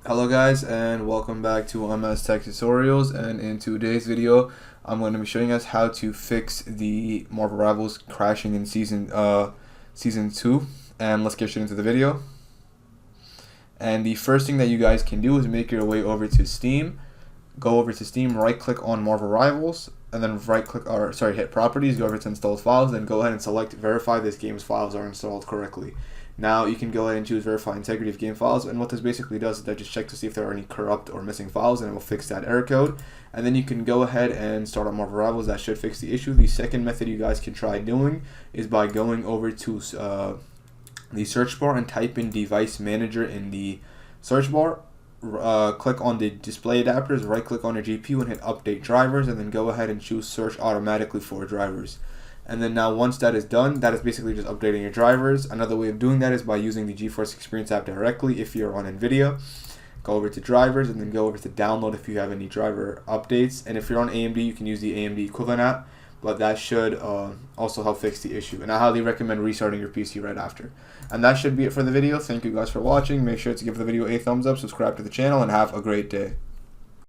Hello guys, and welcome back to MS Tech Tutorials, and in today's video I'm going to be showing us how to fix the Marvel Rivals crashing in season 2. And let's get straight into the video. And the first thing that you guys can do is make your way over to Steam. Go over to Steam, right click on Marvel Rivals, and then hit Properties, go over to Installed Files, then go ahead and select Verify this game's files are installed correctly. Now you can go ahead and choose Verify Integrity of Game Files, and what this basically does is that just check to see if there are any corrupt or missing files, and it will fix that error code. And then you can go ahead and start on Marvel Rivals. That should fix the issue. The second method you guys can try doing is by going over to the search bar and type in Device Manager in the search bar. Click on the display adapters, right click on your GPU and hit Update Drivers, and then go ahead and choose Search Automatically for Drivers. And then now once that is done, that is basically just updating your drivers. Another way of doing that is by using the GeForce Experience app directly if you're on NVIDIA. Go over to drivers and then go over to download if you have any driver updates. And if you're on AMD, you can use the AMD equivalent app, but that should also help fix the issue. And I highly recommend restarting your PC right after. And that should be it for the video. Thank you guys for watching. Make sure to give the video a thumbs up, subscribe to the channel, and have a great day.